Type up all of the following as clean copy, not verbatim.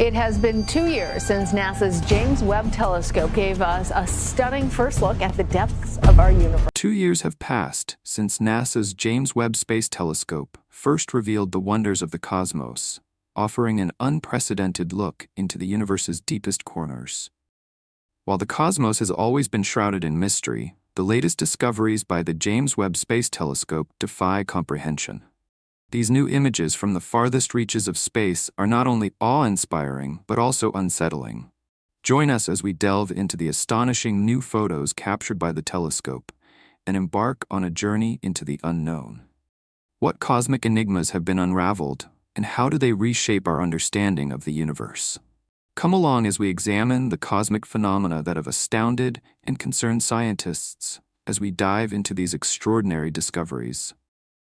It has been 2 years since NASA's James Webb Telescope gave us a stunning first look at the depths of our universe. 2 years have passed since NASA's James Webb Space Telescope first revealed the wonders of the cosmos, offering an unprecedented look into the universe's deepest corners. While the cosmos has always been shrouded in mystery, the latest discoveries by the James Webb Space Telescope defy comprehension. These new images from the farthest reaches of space are not only awe-inspiring, but also unsettling. Join us as we delve into the astonishing new photos captured by the telescope and embark on a journey into the unknown. What cosmic enigmas have been unraveled, and how do they reshape our understanding of the universe? Come along as we examine the cosmic phenomena that have astounded and concerned scientists as we dive into these extraordinary discoveries.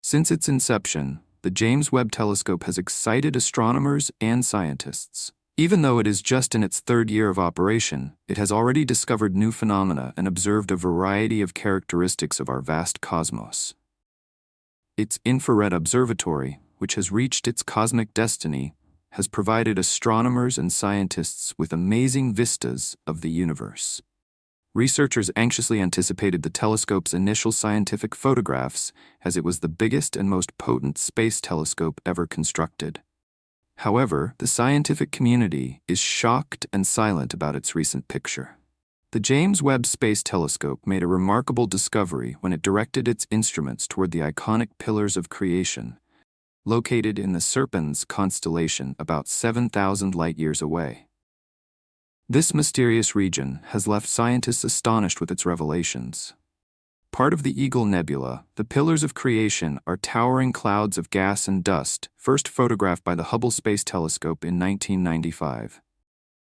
Since its inception, the James Webb Telescope has excited astronomers and scientists. Even though it is just in its third year of operation, it has already discovered new phenomena and observed a variety of characteristics of our vast cosmos. Its infrared observatory, which has reached its cosmic destiny, has provided astronomers and scientists with amazing vistas of the universe. Researchers anxiously anticipated the telescope's initial scientific photographs, as it was the biggest and most potent space telescope ever constructed. However, the scientific community is shocked and silent about its recent picture. The James Webb Space Telescope made a remarkable discovery when it directed its instruments toward the iconic pillars of creation, located in the Serpens constellation about 7,000 light-years away. This mysterious region has left scientists astonished with its revelations. Part of the Eagle Nebula, the pillars of creation are towering clouds of gas and dust, first photographed by the Hubble Space Telescope in 1995.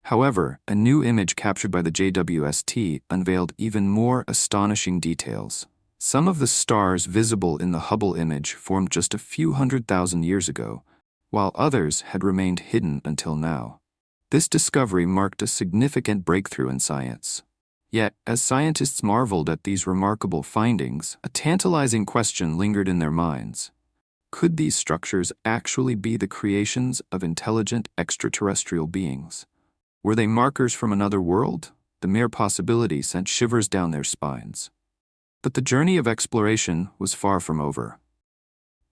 However, a new image captured by the JWST unveiled even more astonishing details. Some of the stars visible in the Hubble image formed just a few 100,000 years ago, while others had remained hidden until now. This discovery marked a significant breakthrough in science. Yet, as scientists marveled at these remarkable findings, a tantalizing question lingered in their minds. Could these structures actually be the creations of intelligent extraterrestrial beings? Were they markers from another world? The mere possibility sent shivers down their spines. But the journey of exploration was far from over.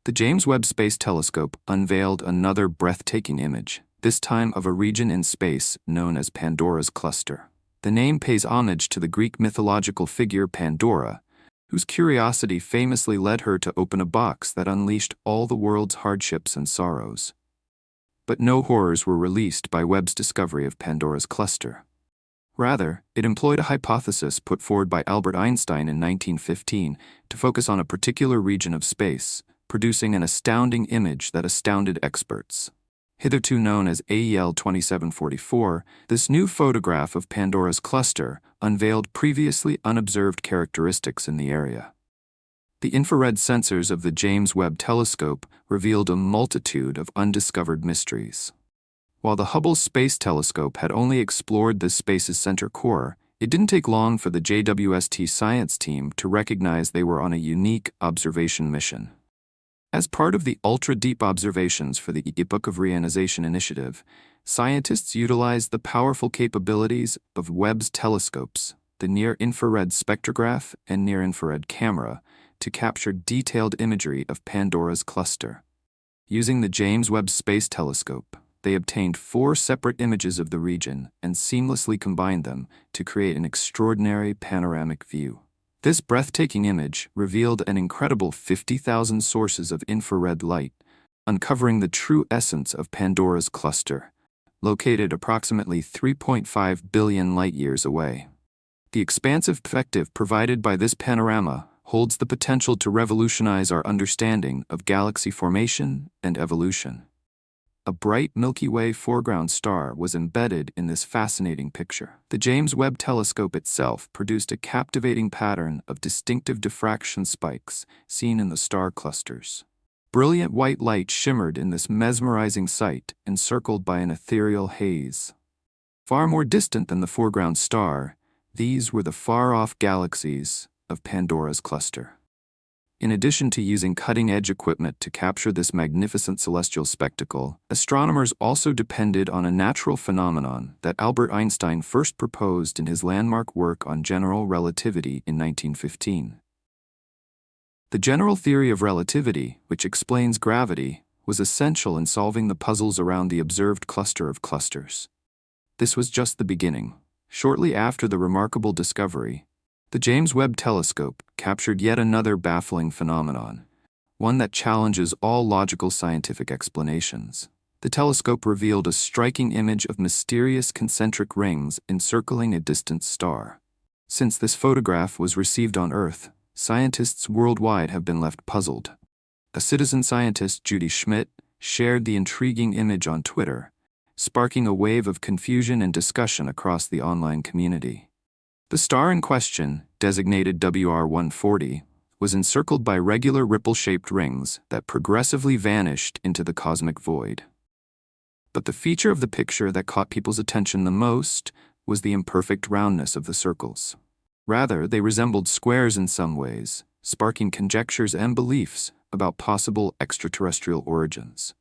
The James Webb Space Telescope unveiled another breathtaking image, this time of a region in space known as Pandora's Cluster. The name pays homage to the Greek mythological figure Pandora, whose curiosity famously led her to open a box that unleashed all the world's hardships and sorrows. But no horrors were released by Webb's discovery of Pandora's Cluster. Rather, it employed a hypothesis put forward by Albert Einstein in 1915 to focus on a particular region of space, producing an astounding image that astounded experts. Hitherto known as AEL 2744, this new photograph of Pandora's cluster unveiled previously unobserved characteristics in the area. The infrared sensors of the James Webb Telescope revealed a multitude of undiscovered mysteries. While the Hubble Space Telescope had only explored this space's center core, it didn't take long for the JWST science team to recognize they were on a unique observation mission. As part of the ultra-deep observations for the Epoch of Reionization initiative, scientists utilized the powerful capabilities of Webb's telescopes, the near-infrared spectrograph and near-infrared camera, to capture detailed imagery of Pandora's cluster. Using the James Webb Space Telescope, they obtained 4 separate images of the region and seamlessly combined them to create an extraordinary panoramic view. This breathtaking image revealed an incredible 50,000 sources of infrared light, uncovering the true essence of Pandora's cluster, located approximately 3.5 billion light-years away. The expansive perspective provided by this panorama holds the potential to revolutionize our understanding of galaxy formation and evolution. A bright Milky Way foreground star was embedded in this fascinating picture. The James Webb Telescope itself produced a captivating pattern of distinctive diffraction spikes seen in the star clusters. Brilliant white light shimmered in this mesmerizing sight, encircled by an ethereal haze. Far more distant than the foreground star, these were the far-off galaxies of Pandora's cluster. In addition to using cutting-edge equipment to capture this magnificent celestial spectacle, astronomers also depended on a natural phenomenon that Albert Einstein first proposed in his landmark work on general relativity in 1915. The general theory of relativity, which explains gravity, was essential in solving the puzzles around the observed cluster of clusters. This was just the beginning. Shortly after the remarkable discovery, the James Webb Telescope captured yet another baffling phenomenon, one that challenges all logical scientific explanations. The telescope revealed a striking image of mysterious concentric rings encircling a distant star. Since this photograph was received on Earth, scientists worldwide have been left puzzled. A citizen scientist, Judy Schmidt, shared the intriguing image on Twitter, sparking a wave of confusion and discussion across the online community. The star in question, designated WR140, was encircled by regular ripple-shaped rings that progressively vanished into the cosmic void. But the feature of the picture that caught people's attention the most was the imperfect roundness of the circles. Rather, they resembled squares in some ways, sparking conjectures and beliefs about possible extraterrestrial origins.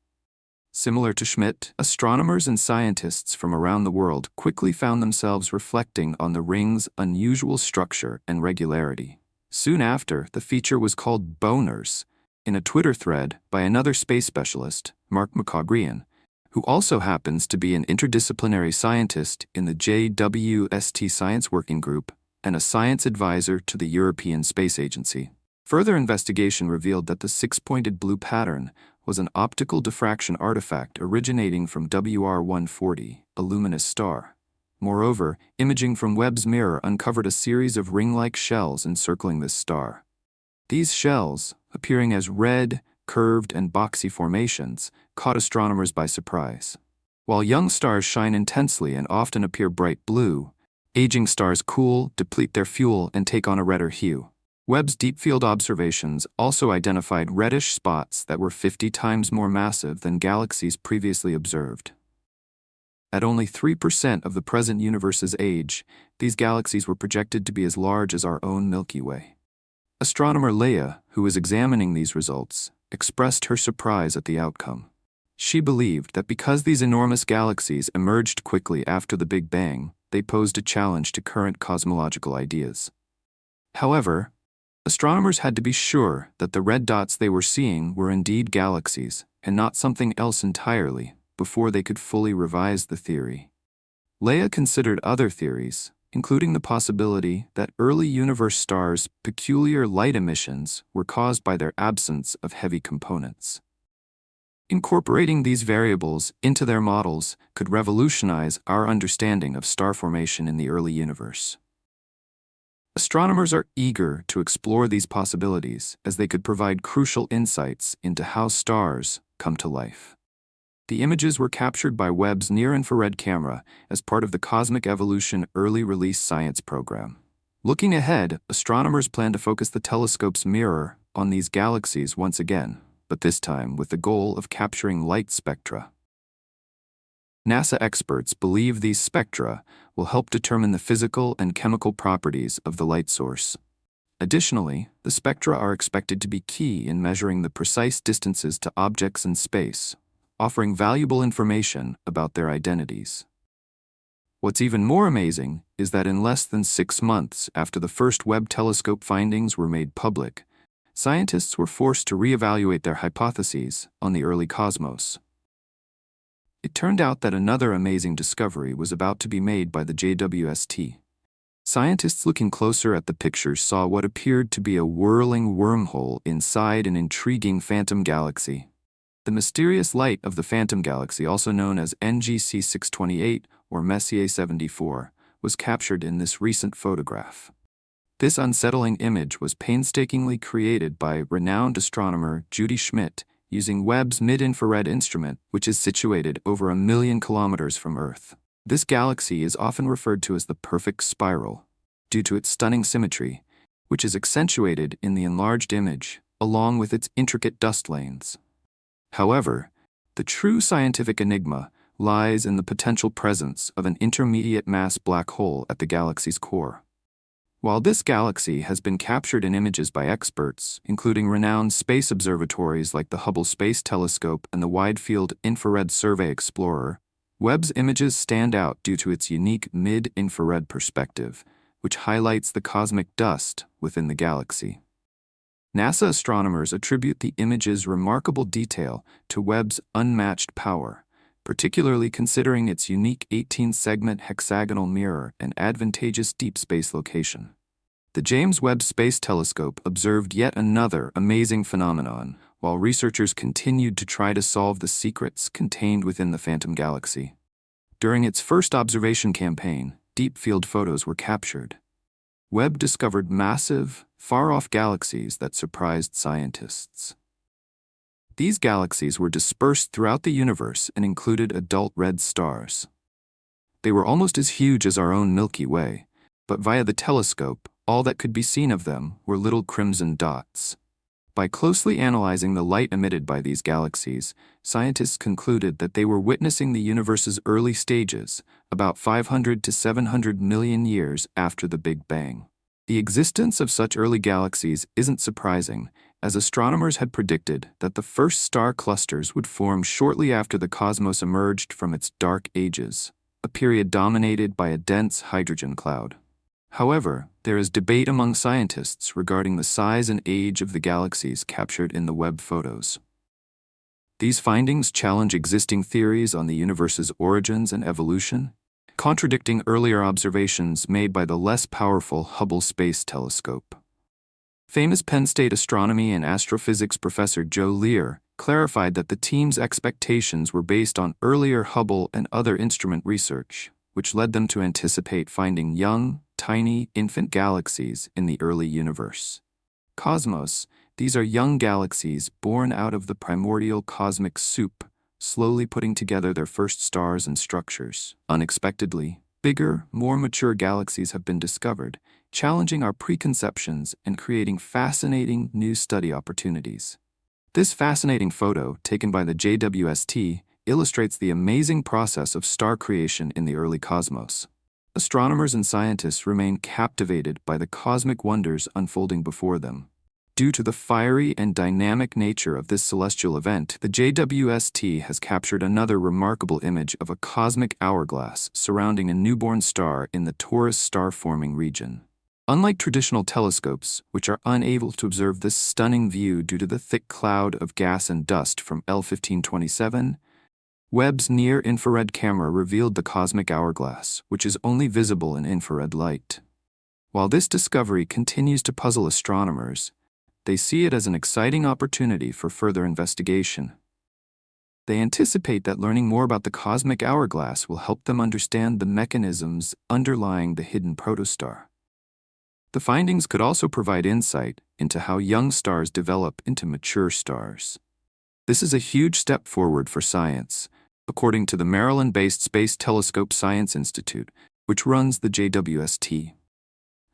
Similar to Schmidt, astronomers and scientists from around the world quickly found themselves reflecting on the ring's unusual structure and regularity. Soon after, the feature was called boners in a Twitter thread by another space specialist, Mark McCaugrian, who also happens to be an interdisciplinary scientist in the JWST Science Working Group and a science advisor to the European Space Agency. Further investigation revealed that the six-pointed blue pattern was an optical diffraction artifact originating from WR140, a luminous star. Moreover, imaging from Webb's mirror uncovered a series of ring-like shells encircling this star. These shells, appearing as red, curved, and boxy formations, caught astronomers by surprise. While young stars shine intensely and often appear bright blue, aging stars cool, deplete their fuel, and take on a redder hue. Webb's deep-field observations also identified reddish spots that were 50 times more massive than galaxies previously observed. At only 3% of the present universe's age, these galaxies were projected to be as large as our own Milky Way. Astronomer Leia, who was examining these results, expressed her surprise at the outcome. She believed that because these enormous galaxies emerged quickly after the Big Bang, they posed a challenge to current cosmological ideas. However, astronomers had to be sure that the red dots they were seeing were indeed galaxies, and not something else entirely, before they could fully revise the theory. Leia considered other theories, including the possibility that early universe stars' peculiar light emissions were caused by their absence of heavy components. Incorporating these variables into their models could revolutionize our understanding of star formation in the early universe. Astronomers are eager to explore these possibilities as they could provide crucial insights into how stars come to life. The images were captured by Webb's near-infrared camera as part of the Cosmic Evolution Early Release Science program. Looking ahead, astronomers plan to focus the telescope's mirror on these galaxies once again, but this time with the goal of capturing light spectra. NASA experts believe these spectra will help determine the physical and chemical properties of the light source. Additionally, the spectra are expected to be key in measuring the precise distances to objects in space, offering valuable information about their identities. What's even more amazing is that in less than 6 months after the first Webb telescope findings were made public, scientists were forced to reevaluate their hypotheses on the early cosmos. It turned out that another amazing discovery was about to be made by the JWST. Scientists looking closer at the pictures saw what appeared to be a whirling wormhole inside an intriguing phantom galaxy. The mysterious light of the phantom galaxy, also known as NGC 628 or Messier 74, was captured in this recent photograph. This unsettling image was painstakingly created by renowned astronomer Judy Schmidt using Webb's mid-infrared instrument, which is situated over 1 million kilometers from Earth. This galaxy is often referred to as the perfect spiral, due to its stunning symmetry, which is accentuated in the enlarged image, along with its intricate dust lanes. However, the true scientific enigma lies in the potential presence of an intermediate mass black hole at the galaxy's core. While this galaxy has been captured in images by experts, including renowned space observatories like the Hubble Space Telescope and the Wide-Field Infrared Survey Explorer, Webb's images stand out due to its unique mid-infrared perspective, which highlights the cosmic dust within the galaxy. NASA astronomers attribute the image's remarkable detail to Webb's unmatched power, particularly considering its unique 18-segment hexagonal mirror and advantageous deep space location. The James Webb Space Telescope observed yet another amazing phenomenon, while researchers continued to try to solve the secrets contained within the phantom galaxy. During its first observation campaign, deep field photos were captured. Webb discovered massive, far-off galaxies that surprised scientists. These galaxies were dispersed throughout the universe and included adult red stars. They were almost as huge as our own Milky Way, but via the telescope, all that could be seen of them were little crimson dots. By closely analyzing the light emitted by these galaxies, scientists concluded that they were witnessing the universe's early stages, about 500 to 700 million years after the Big Bang. The existence of such early galaxies isn't surprising, as astronomers had predicted that the first star clusters would form shortly after the cosmos emerged from its dark ages, a period dominated by a dense hydrogen cloud. However, there is debate among scientists regarding the size and age of the galaxies captured in the Webb photos. These findings challenge existing theories on the universe's origins and evolution, contradicting earlier observations made by the less powerful Hubble Space Telescope. Famous Penn State astronomy and astrophysics professor Joe Lear clarified that the team's expectations were based on earlier Hubble and other instrument research, which led them to anticipate finding young, tiny, infant galaxies in the early universe. Cosmos, these are young galaxies born out of the primordial cosmic soup, slowly putting together their first stars and structures. Unexpectedly, bigger, more mature galaxies have been discovered, challenging our preconceptions and creating fascinating new study opportunities. This fascinating photo, taken by the JWST, illustrates the amazing process of star creation in the early cosmos. Astronomers and scientists remain captivated by the cosmic wonders unfolding before them. Due to the fiery and dynamic nature of this celestial event, the JWST has captured another remarkable image of a cosmic hourglass surrounding a newborn star in the Taurus star-forming region. Unlike traditional telescopes, which are unable to observe this stunning view due to the thick cloud of gas and dust from L1527, Webb's near-infrared camera revealed the cosmic hourglass, which is only visible in infrared light. While this discovery continues to puzzle astronomers, they see it as an exciting opportunity for further investigation. They anticipate that learning more about the cosmic hourglass will help them understand the mechanisms underlying the hidden protostar. The findings could also provide insight into how young stars develop into mature stars. This is a huge step forward for science, according to the Maryland-based Space Telescope Science Institute, which runs the JWST.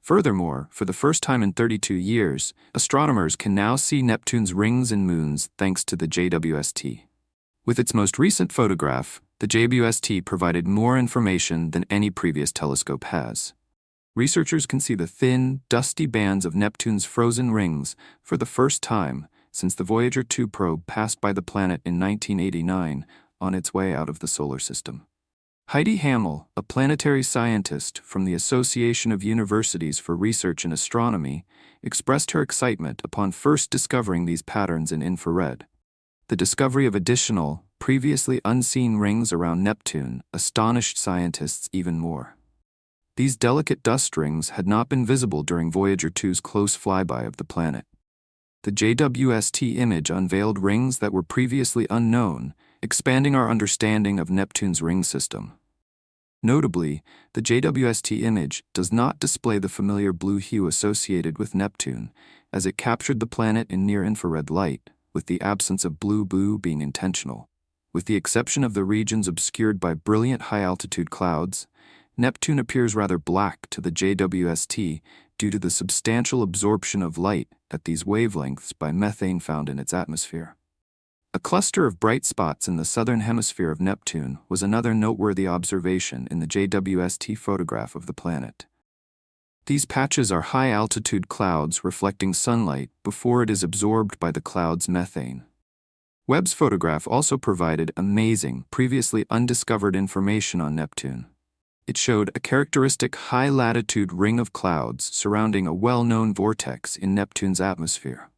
Furthermore, for the first time in 32 years, astronomers can now see Neptune's rings and moons thanks to the JWST. With its most recent photograph, the JWST provided more information than any previous telescope has. Researchers can see the thin, dusty bands of Neptune's frozen rings for the first time since the Voyager 2 probe passed by the planet in 1989 on its way out of the solar system. Heidi Hamel, a planetary scientist from the Association of Universities for Research in Astronomy, expressed her excitement upon first discovering these patterns in infrared. The discovery of additional, previously unseen rings around Neptune astonished scientists even more. These delicate dust rings had not been visible during Voyager 2's close flyby of the planet. The JWST image unveiled rings that were previously unknown, expanding our understanding of Neptune's ring system. Notably, the JWST image does not display the familiar blue hue associated with Neptune, as it captured the planet in near-infrared light, with the absence of blue being intentional. With the exception of the regions obscured by brilliant high-altitude clouds, Neptune appears rather black to the JWST due to the substantial absorption of light at these wavelengths by methane found in its atmosphere. A cluster of bright spots in the southern hemisphere of Neptune was another noteworthy observation in the JWST photograph of the planet. These patches are high-altitude clouds reflecting sunlight before it is absorbed by the cloud's methane. Webb's photograph also provided amazing, previously undiscovered information on Neptune. It showed a characteristic high-latitude ring of clouds surrounding a well-known vortex in Neptune's atmosphere.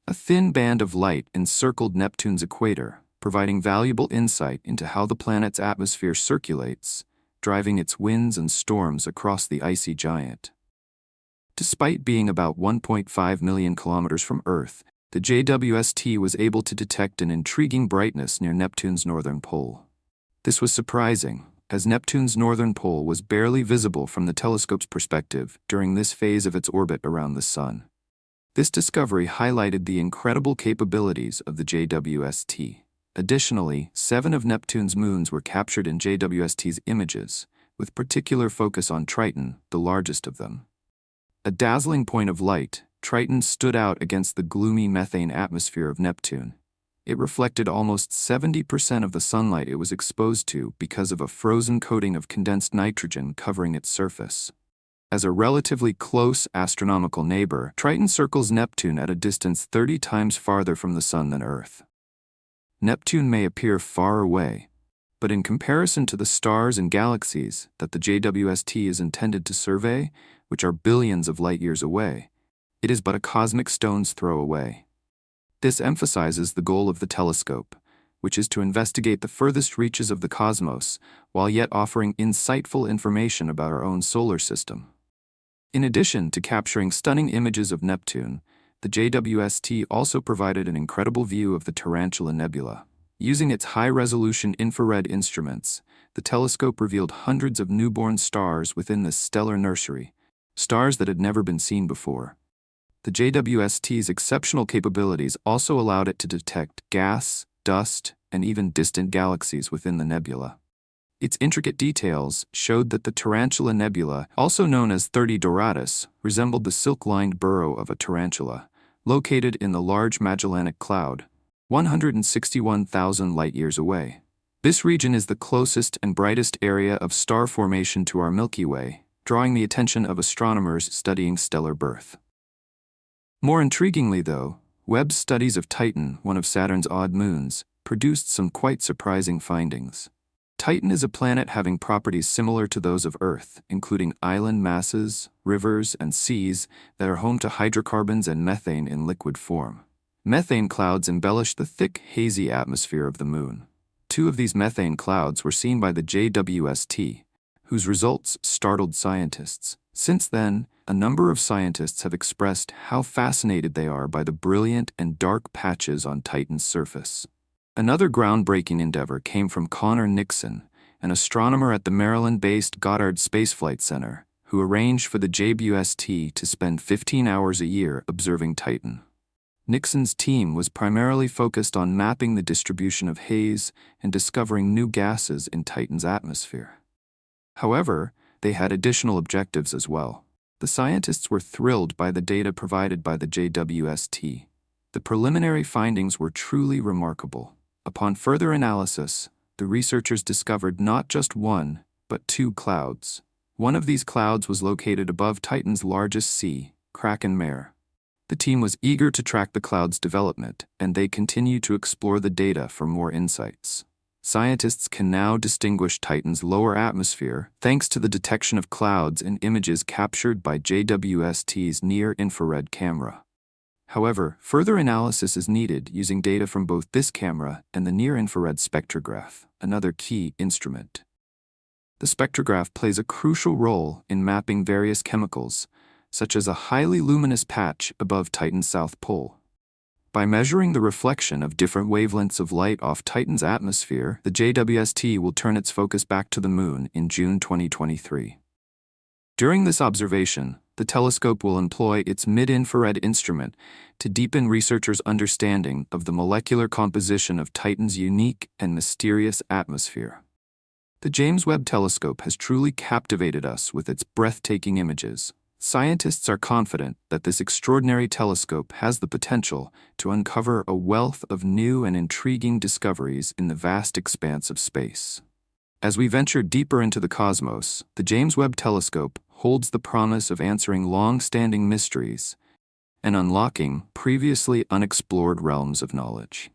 A thin band of light encircled Neptune's equator, providing valuable insight into how the planet's atmosphere circulates, driving its winds and storms across the icy giant. Despite being about 1.5 million kilometers from Earth, the JWST was able to detect an intriguing brightness near Neptune's northern pole. This was surprising, as Neptune's northern pole was barely visible from the telescope's perspective during this phase of its orbit around the Sun. This discovery highlighted the incredible capabilities of the JWST. Additionally, 7 of Neptune's moons were captured in JWST's images, with particular focus on Triton, the largest of them. A dazzling point of light, Triton stood out against the gloomy methane atmosphere of Neptune. It reflected almost 70% of the sunlight it was exposed to because of a frozen coating of condensed nitrogen covering its surface. As a relatively close astronomical neighbor, Triton circles Neptune at a distance 30 times farther from the Sun than Earth. Neptune may appear far away, but in comparison to the stars and galaxies that the JWST is intended to survey, which are billions of light-years away, it is but a cosmic stone's throw away. This emphasizes the goal of the telescope, which is to investigate the furthest reaches of the cosmos while yet offering insightful information about our own solar system. In addition to capturing stunning images of Neptune, the JWST also provided an incredible view of the Tarantula Nebula. Using its high-resolution infrared instruments, the telescope revealed hundreds of newborn stars within this stellar nursery, stars that had never been seen before. The JWST's exceptional capabilities also allowed it to detect gas, dust, and even distant galaxies within the nebula. Its intricate details showed that the Tarantula Nebula, also known as 30 Doradus, resembled the silk-lined burrow of a tarantula, located in the Large Magellanic Cloud, 161,000 light-years away. This region is the closest and brightest area of star formation to our Milky Way, drawing the attention of astronomers studying stellar birth. More intriguingly, though, Webb's studies of Titan, one of Saturn's odd moons, produced some quite surprising findings. Titan is a planet having properties similar to those of Earth, including island masses, rivers, and seas that are home to hydrocarbons and methane in liquid form. Methane clouds embellish the thick, hazy atmosphere of the Moon. 2 of these methane clouds were seen by the JWST, whose results startled scientists. Since then, a number of scientists have expressed how fascinated they are by the brilliant and dark patches on Titan's surface. Another groundbreaking endeavor came from Connor Nixon, an astronomer at the Maryland-based Goddard Space Flight Center, who arranged for the JWST to spend 15 hours a year observing Titan. Nixon's team was primarily focused on mapping the distribution of haze and discovering new gases in Titan's atmosphere. However, they had additional objectives as well. The scientists were thrilled by the data provided by the JWST. The preliminary findings were truly remarkable. Upon further analysis, the researchers discovered not just 1, but 2 clouds. One of these clouds was located above Titan's largest sea, Kraken Mare. The team was eager to track the cloud's development, and they continue to explore the data for more insights. Scientists can now distinguish Titan's lower atmosphere thanks to the detection of clouds in images captured by JWST's near-infrared camera. However, further analysis is needed using data from both this camera and the near-infrared spectrograph, another key instrument. The spectrograph plays a crucial role in mapping various chemicals, such as a highly luminous patch above Titan's south pole. By measuring the reflection of different wavelengths of light off Titan's atmosphere, the JWST will turn its focus back to the Moon in June 2023. During this observation, the telescope will employ its mid-infrared instrument to deepen researchers' understanding of the molecular composition of Titan's unique and mysterious atmosphere. The James Webb Telescope has truly captivated us with its breathtaking images. Scientists are confident that this extraordinary telescope has the potential to uncover a wealth of new and intriguing discoveries in the vast expanse of space. As we venture deeper into the cosmos, the James Webb Telescope holds the promise of answering long-standing mysteries and unlocking previously unexplored realms of knowledge.